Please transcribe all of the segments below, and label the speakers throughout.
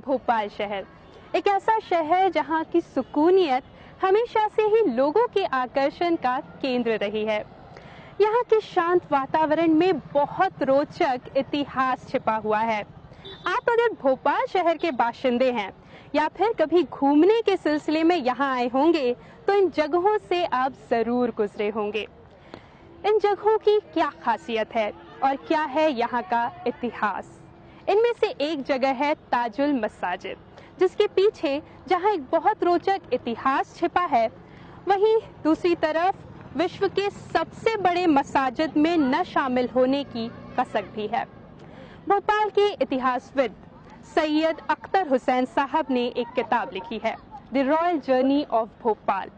Speaker 1: भोपाल शहर, एक ऐसा शहर जहां की सुकूनियत हमेशा से ही लोगों के आकर्षण का केंद्र रही है। यहाँ के शांत वातावरण में बहुत रोचक इतिहास छिपा हुआ है। आप अगर भोपाल शहर के बाशिंदे हैं या फिर कभी घूमने के सिलसिले में यहाँ आए होंगे तो इन जगहों से आप जरूर गुजरे होंगे। इन जगहों की क्या खासियत है और क्या है यहाँ का इतिहास? इनमें से एक जगह है ताजुल मसाजिद, जिसके पीछे जहाँ एक बहुत रोचक इतिहास छिपा है, वहीं दूसरी तरफ विश्व के सबसे बड़े मसाजिद में न शामिल होने की कसक भी है। भोपाल के इतिहासविद सैयद अख्तर हुसैन साहब ने एक किताब लिखी है, the royal journey of Bhopal.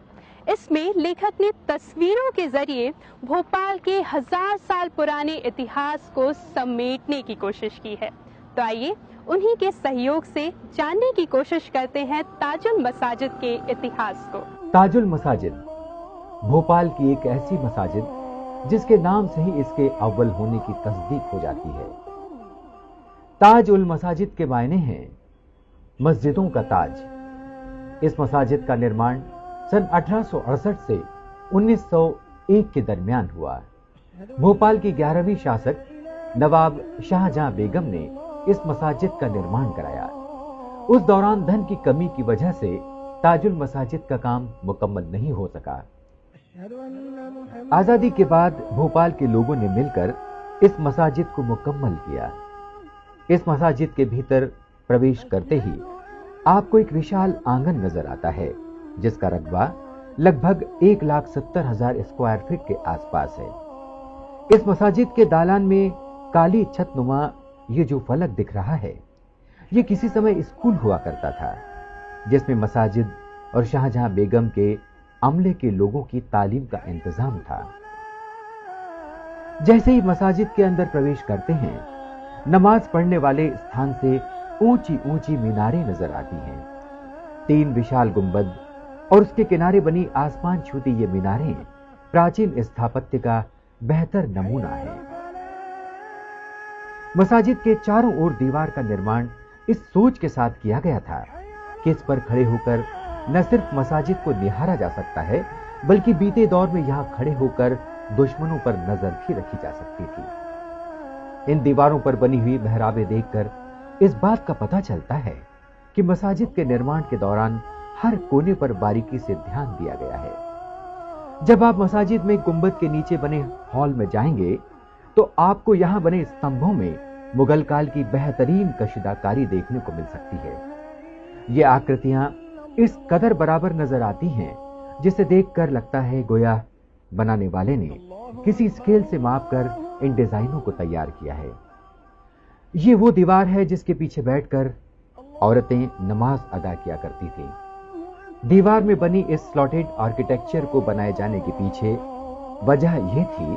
Speaker 1: इसमें लेखक ने तस्वीरों के जरिए भोपाल के 1000 साल पुराने इतिहास को समेटने की कोशिश की है। तो आइए उन्हीं के सहयोग से जानने की कोशिश करते हैं ताजुल मसाजिद के इतिहास को।
Speaker 2: ताजुल मसाजिद भोपाल की एक ऐसी मसाजिद जिसके नाम से ही इसके अव्वल होने की तस्दीक हो जाती है। ताज उल मसाजिद के मायने हैं मस्जिदों का ताज। इस मसाजिद का निर्माण सन 1868 से 1901 के दरमियान हुआ। भोपाल की 11वीं शासक नवाब शाहजहां बेगम ने इस मसाजिद का निर्माण कराया। उस दौरान धन की कमी की वजह से ताजुल मसाजिद का काम मुकम्मल नहीं हो सका। आजादी के बाद भोपाल के लोगों ने मिलकर इस मसाजिद को मुकम्मल किया। इस मसाजिद के भीतर प्रवेश करते ही आपको एक विशाल आंगन नजर आता है, जिसका रकबा लगभग 1,70,000 स्क्वायर फीट के आसपास है। इस मसाजिद के दालान में काली छतनुमा ये जो फलक दिख रहा है, ये किसी समय स्कूल हुआ करता था, जिसमें मसाजिद और शाहजहां बेगम के अमले के लोगों की तालीम का इंतजाम था। जैसे ही मसाजिद के अंदर प्रवेश करते हैं, नमाज पढ़ने वाले स्थान से ऊंची ऊंची मीनारें नजर आती हैं। 3 विशाल गुंबद और उसके किनारे बनी आसमान छूती ये मीनारें प्राचीन स्थापत्य का बेहतर नमूना है। मसाजिद के चारों ओर दीवार का निर्माण इस सोच के साथ किया गया था कि इस पर खड़े होकर न सिर्फ मसाजिद को निहारा जा सकता है, बल्कि बीते दौर में यहां खड़े होकर दुश्मनों पर नजर भी रखी जा सकती थी। इन दीवारों पर बनी हुई मेहराबें देखकर इस बात का पता चलता है कि मसाजिद के निर्माण के दौरान हर कोने पर बारीकी से ध्यान दिया गया है। जब आप मसाजिद में गुंबद के नीचे बने हॉल में जाएंगे तो आपको यहां बने स्तंभों में मुगल काल की बेहतरीन कशीदाकारी देखने को मिल सकती है। ये आकृतियां इस कदर बराबर नजर आती हैं, जिसे देखकर लगता है गोया बनाने वाले ने किसी स्केल से मापकर इन डिजाइनों को तैयार किया है। ये वो दीवार है जिसके पीछे बैठकर औरतें नमाज अदा किया करती थी। दीवार में बनी इस स्लॉटेड आर्किटेक्चर को बनाए जाने के पीछे वजह यह थी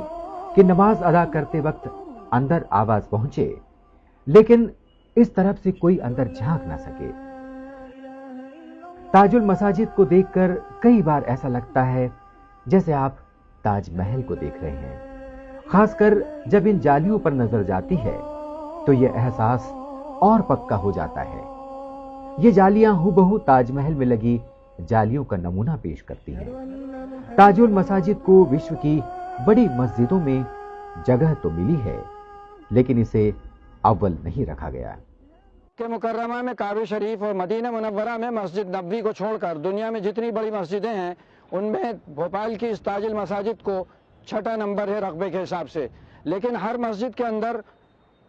Speaker 2: कि नमाज अदा करते वक्त अंदर आवाज पहुंचे, लेकिन इस तरफ से कोई अंदर झांक ना सके। ताजुल मसाजिद को देखकर कई बार ऐसा लगता है जैसे आप ताजमहल को देख रहे हैं। खासकर जब इन जालियों पर नजर जाती है तो यह एहसास और पक्का हो जाता है। ये जालियां हूबहू ताजमहल में लगी जालियों का नमूना पेश करती हैं। ताजुल मसाजिद को विश्व की बड़ी मस्जिदों में जगह तो मिली है, लेकिन इसे अव्वल नहीं रखा गया।
Speaker 3: के मुकर्रमा में काबे शरीफ और मदीना मुनव्वरा में मस्जिद नबवी को छोड़कर दुनिया में जितनी बड़ी मस्जिदें हैं, उनमें भोपाल की इस ताजुल मसाजिद को 6ठा नंबर है रकबे के हिसाब से। लेकिन हर मस्जिद के अंदर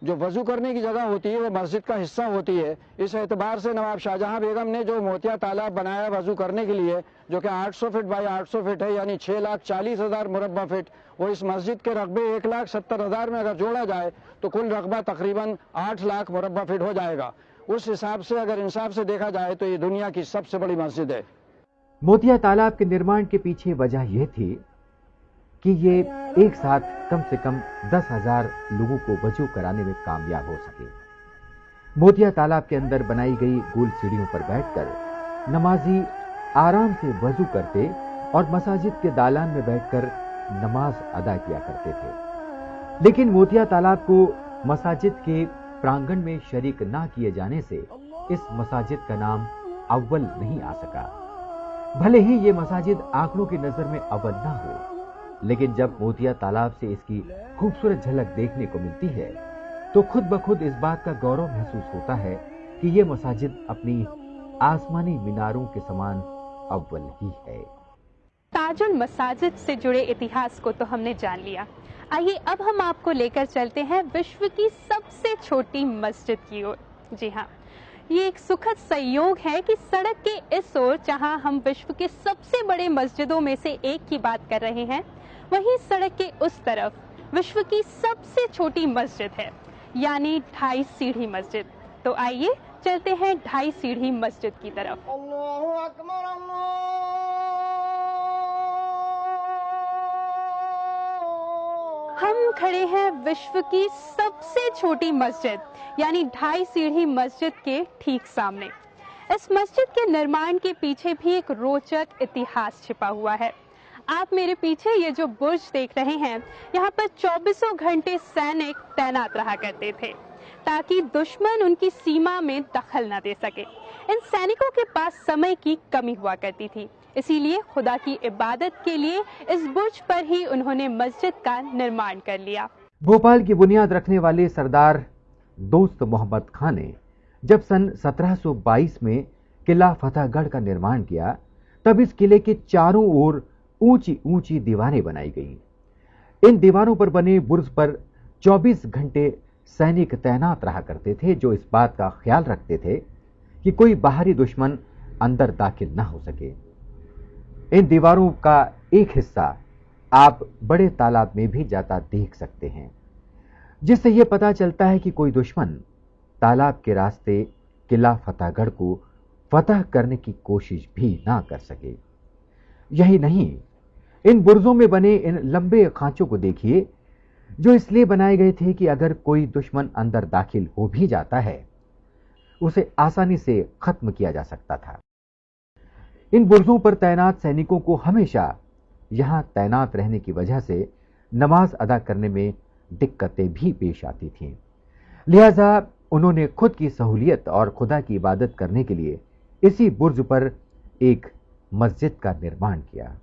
Speaker 3: जो वजू करने की जगह होती है वो मस्जिद का हिस्सा होती है। इस एतबार से नवाब शाहजहां बेगम ने जो मोतिया तालाब बनाया वजू करने के लिए, जो कि 800 फीट बाई 800 फीट है, यानी 6,40,000 मुरब्बा फीट, वो इस मस्जिद के रकबे 1,70,000 में अगर जोड़ा जाए तो कुल रकबा तकरीबन 8 लाख मुरब्बा फीट हो जाएगा। उस हिसाब से अगर इंसाफ से देखा जाए तो ये दुनिया की सबसे बड़ी मस्जिद है।
Speaker 2: मोतिया तालाब के निर्माण के पीछे वजह यह थी कि ये एक साथ कम से कम 10,000 लोगों को वजू कराने में कामयाब हो सके। मोतिया तालाब के अंदर बनाई गई गोल सीढ़ियों पर बैठकर नमाजी आराम से वजू करते और मसाजिद के दालान में बैठकर नमाज अदा किया करते थे। लेकिन मोतिया तालाब को मसाजिद के प्रांगण में शरीक ना किए जाने से इस मसाजिद का नाम अव्वल नहीं आ सका। भले ही ये मसाजिद आंकड़ों की नजर में अव्वल ना हो, लेकिन जब मोतिया तालाब से इसकी खूबसूरत झलक देखने को मिलती है तो खुद ब खुद इस बात का गौरव महसूस होता है कि ये मसाजिद अपनी आसमानी मीनारों के समान अव्वल ही है।
Speaker 1: ताजुल मसाजिद से जुड़े इतिहास को तो हमने जान लिया। आइए अब हम आपको लेकर चलते हैं विश्व की सबसे छोटी मस्जिद की ओर। जी हाँ, ये एक सुखद संयोग है कि सड़क के इस ओर जहां हम विश्व के सबसे बड़े मस्जिदों में से एक की बात कर रहे हैं, वहीं सड़क के उस तरफ विश्व की सबसे छोटी मस्जिद है, यानी 2.5 सीढ़ी मस्जिद। तो आइए चलते हैं 2.5 सीढ़ी मस्जिद की तरफ। हम खड़े हैं विश्व की सबसे छोटी मस्जिद यानी 2.5 सीढ़ी मस्जिद के ठीक सामने। इस मस्जिद के निर्माण के पीछे भी एक रोचक इतिहास छिपा हुआ है। आप मेरे पीछे ये जो बुर्ज देख रहे हैं, यहाँ पर 24 घंटे सैनिक तैनात रहा करते थे ताकि दुश्मन उनकी सीमा में दखल न दे सके। इन सैनिकों के पास समय की कमी हुआ करती थी, इसीलिए खुदा की इबादत के लिए इस बुर्ज पर ही उन्होंने मस्जिद का निर्माण कर लिया।
Speaker 2: भोपाल की बुनियाद रखने वाले सरदार दोस्त मोहम्मद खान ने जब सन 1722 में किला फतेहगढ़ का निर्माण किया, तब इस किले के चारों ओर ऊंची ऊंची दीवारें बनाई गईं। इन दीवारों पर बने बुर्ज पर 24 घंटे सैनिक तैनात रहा करते थे, जो इस बात का ख्याल रखते थे कि कोई बाहरी दुश्मन अंदर दाखिल ना हो सके। इन दीवारों का एक हिस्सा आप बड़े तालाब में भी जाता देख सकते हैं, जिससे यह पता चलता है कि कोई दुश्मन तालाब के रास्ते किला फतेहगढ़ को फतह करने की कोशिश भी ना कर सके। यही नहीं, इन बुर्जों में बने इन लंबे खांचों को देखिए, जो इसलिए बनाए गए थे कि अगर कोई दुश्मन अंदर दाखिल हो भी जाता है, उसे आसानी से खत्म किया जा सकता था। इन बुर्जों पर तैनात सैनिकों को हमेशा यहां तैनात रहने की वजह से नमाज अदा करने में दिक्कतें भी पेश आती थीं। लिहाजा उन्होंने खुद की सहूलियत और खुदा की इबादत करने के लिए इसी बुर्ज पर एक मस्जिद का निर्माण किया।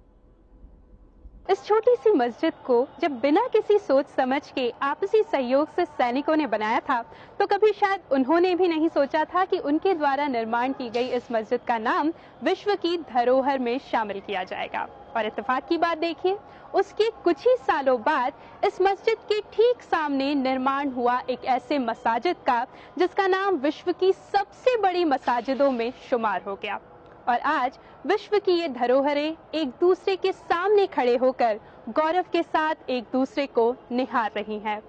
Speaker 1: इस छोटी सी मस्जिद को जब बिना किसी सोच समझ के आपसी सहयोग से सैनिकों ने बनाया था, तो कभी शायद उन्होंने भी नहीं सोचा था कि उनके द्वारा निर्माण की गई इस मस्जिद का नाम विश्व की धरोहर में शामिल किया जाएगा। और इत्तेफाक की बात देखिए, उसके कुछ ही सालों बाद इस मस्जिद के ठीक सामने निर्माण हुआ एक ऐसे मसाजिद का जिसका नाम विश्व की सबसे बड़ी मसाजिदों में शुमार हो गया। और आज विश्व की ये धरोहरें एक दूसरे के सामने खड़े होकर गौरव के साथ एक दूसरे को निहार रही हैं।